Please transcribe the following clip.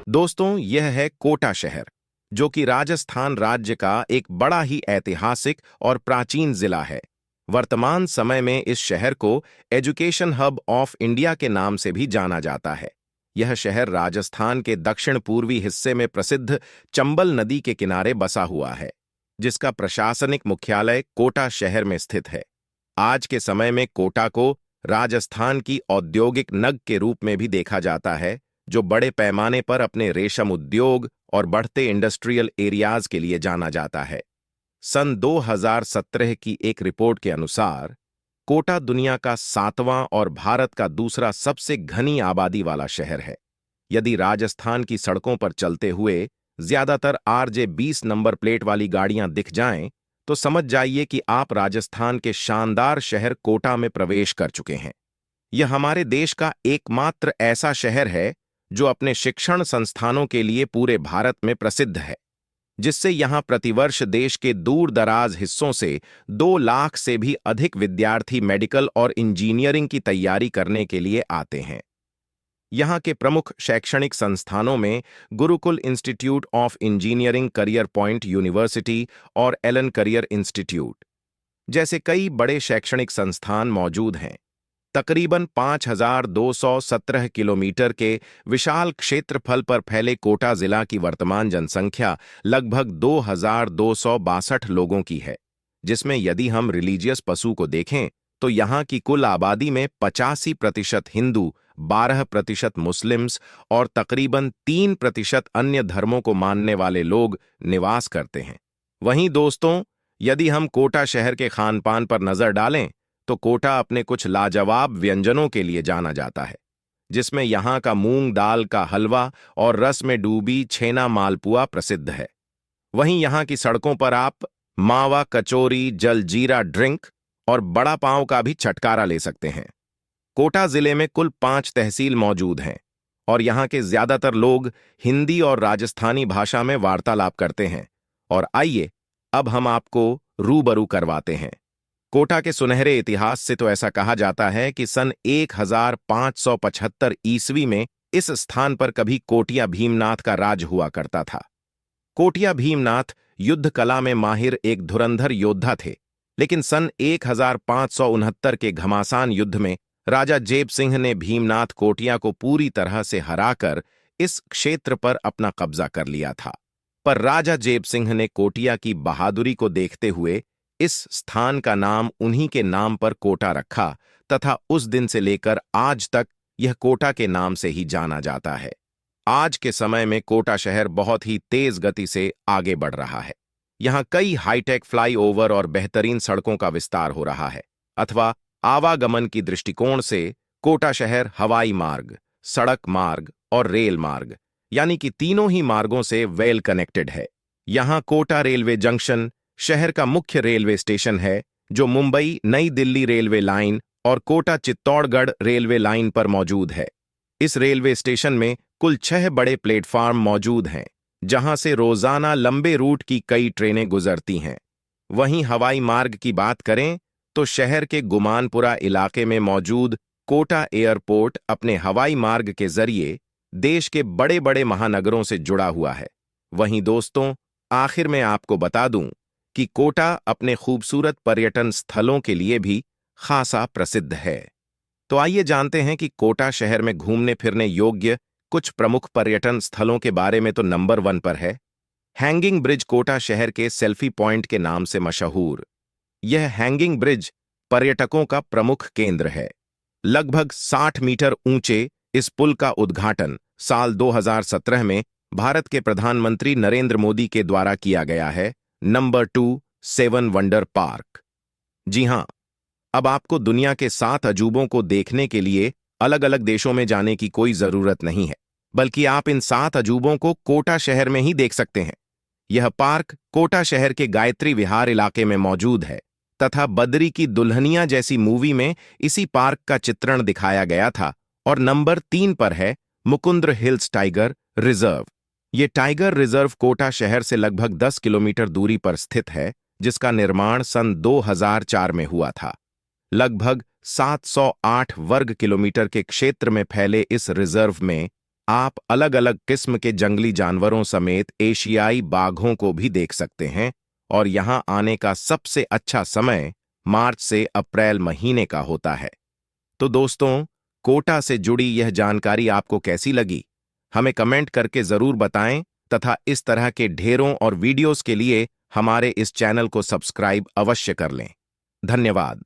दोस्तों, यह है कोटा शहर, जो कि राजस्थान राज्य का एक बड़ा ही ऐतिहासिक और प्राचीन जिला है। वर्तमान समय में इस शहर को एजुकेशन हब ऑफ इंडिया के नाम से भी जाना जाता है। यह शहर राजस्थान के दक्षिण पूर्वी हिस्से में प्रसिद्ध चंबल नदी के किनारे बसा हुआ है, जिसका प्रशासनिक मुख्यालय कोटा शहर में स्थित है। आज के समय में कोटा को राजस्थान की औद्योगिक नग के रूप में भी देखा जाता है, जो बड़े पैमाने पर अपने रेशम उद्योग और बढ़ते इंडस्ट्रियल एरियाज के लिए जाना जाता है। सन 2017 की एक रिपोर्ट के अनुसार कोटा दुनिया का 7वां और भारत का दूसरा सबसे घनी आबादी वाला शहर है। यदि राजस्थान की सड़कों पर चलते हुए ज्यादातर RJ20 नंबर प्लेट वाली गाड़ियां दिख जाएं, तो समझ जाइए कि आप राजस्थान के शानदार शहर कोटा में प्रवेश कर चुके हैं। यह हमारे देश का एकमात्र ऐसा शहर है जो अपने शिक्षण संस्थानों के लिए पूरे भारत में प्रसिद्ध है, जिससे यहां प्रतिवर्ष देश के दूर दराज हिस्सों से 2 लाख से भी अधिक विद्यार्थी मेडिकल और इंजीनियरिंग की तैयारी करने के लिए आते हैं। यहां के प्रमुख शैक्षणिक संस्थानों में Gurukul institute of engineering, career point university और एलन करियर इंस्टीट्यूट जैसे कई बड़े शैक्षणिक संस्थान मौजूद हैं। तकरीबन 5,217 किलोमीटर के विशाल क्षेत्रफल पर फैले कोटा जिला की वर्तमान जनसंख्या लगभग 2,262 लोगों की है, जिसमें यदि हम रिलीजियस पशु को देखें तो यहाँ की कुल आबादी में 85% हिंदू, 12% मुस्लिम्स और तकरीबन 3% अन्य धर्मों को मानने वाले लोग निवास करते हैं। वहीं दोस्तों, यदि हम कोटा शहर के खान पान पर नजर डालें तो कोटा अपने कुछ लाजवाब व्यंजनों के लिए जाना जाता है, जिसमें यहाँ का मूंग दाल का हलवा और रस में डूबी छेना मालपुआ प्रसिद्ध है। वहीं यहाँ की सड़कों पर आप मावा कचौरी, जलजीरा ड्रिंक और बड़ा पांव का भी छटकारा ले सकते हैं। कोटा जिले में कुल 5 तहसील मौजूद हैं और यहाँ के ज्यादातर लोग हिंदी और राजस्थानी भाषा में वार्तालाप करते हैं। और आइए अब हम आपको रूबरू करवाते हैं। कोटा के सुनहरे इतिहास से तो ऐसा कहा जाता है कि सन 1575 ईस्वी में इस स्थान पर कभी कोटिया भीमनाथ का राज हुआ करता था। कोटिया भीमनाथ युद्ध कला में माहिर एक धुरंधर योद्धा थे, लेकिन सन 1569 के घमासान युद्ध में राजा जेब सिंह ने भीमनाथ कोटिया को पूरी तरह से हराकर इस क्षेत्र पर अपना कब्जा कर लिया था। पर राजा जेब सिंह ने कोटिया की बहादुरी को देखते हुए इस स्थान का नाम उन्हीं के नाम पर कोटा रखा तथा उस दिन से लेकर आज तक यह कोटा के नाम से ही जाना जाता है। आज के समय में कोटा शहर बहुत ही तेज गति से आगे बढ़ रहा है। यहाँ कई हाईटेक फ्लाईओवर और बेहतरीन सड़कों का विस्तार हो रहा है, अथवा आवागमन की दृष्टिकोण से कोटा शहर हवाई मार्ग, सड़क मार्ग और रेल मार्ग यानी कि तीनों ही मार्गों से वेल कनेक्टेड है। यहाँ कोटा रेलवे जंक्शन शहर का मुख्य रेलवे स्टेशन है, जो मुंबई नई दिल्ली रेलवे लाइन और कोटा चित्तौड़गढ़ रेलवे लाइन पर मौजूद है। इस रेलवे स्टेशन में कुल 6 बड़े प्लेटफार्म मौजूद हैं, जहां से रोजाना लंबे रूट की कई ट्रेनें गुजरती हैं। वहीं हवाई मार्ग की बात करें तो शहर के गुमानपुरा इलाके में मौजूद कोटा एयरपोर्ट अपने हवाई मार्ग के जरिए देश के बड़े बड़े महानगरों से जुड़ा हुआ है। वहीं दोस्तों, आखिर में आपको बता दूं कि कोटा अपने खूबसूरत पर्यटन स्थलों के लिए भी खासा प्रसिद्ध है। तो आइए जानते हैं कि कोटा शहर में घूमने फिरने योग्य कुछ प्रमुख पर्यटन स्थलों के बारे में। तो नंबर 1 पर है हैंगिंग ब्रिज। कोटा शहर के सेल्फी पॉइंट के नाम से मशहूर यह हैंगिंग ब्रिज पर्यटकों का प्रमुख केंद्र है। लगभग 60 मीटर ऊंचे इस पुल का उद्घाटन साल 2017 में भारत के प्रधानमंत्री नरेंद्र मोदी के द्वारा किया गया है। Number 2 7 wonder park. जी हां, अब आपको दुनिया के 7 अजूबों को देखने के लिए अलग अलग देशों में जाने की कोई जरूरत नहीं है, बल्कि आप इन 7 अजूबों को कोटा शहर में ही देख सकते हैं। यह पार्क कोटा शहर के गायत्री विहार इलाके में मौजूद है तथा बद्री की दुल्हनिया जैसी मूवी में इसी पार्क का चित्रण दिखाया गया था। और नंबर 3 पर है मुकुंद्र हिल्स टाइगर रिजर्व। ये टाइगर रिजर्व कोटा शहर से लगभग 10 किलोमीटर दूरी पर स्थित है, जिसका निर्माण सन 2004 में हुआ था। लगभग 708 वर्ग किलोमीटर के क्षेत्र में फैले इस रिजर्व में आप अलग अलग किस्म के जंगली जानवरों समेत एशियाई बाघों को भी देख सकते हैं और यहां आने का सबसे अच्छा समय मार्च से अप्रैल महीने का होता है। तो दोस्तों, कोटा से जुड़ी यह जानकारी आपको कैसी लगी? हमें कमेंट करके जरूर बताएं तथा इस तरह के ढेरों और वीडियोस के लिए हमारे इस चैनल को सब्सक्राइब अवश्य कर लें। धन्यवाद।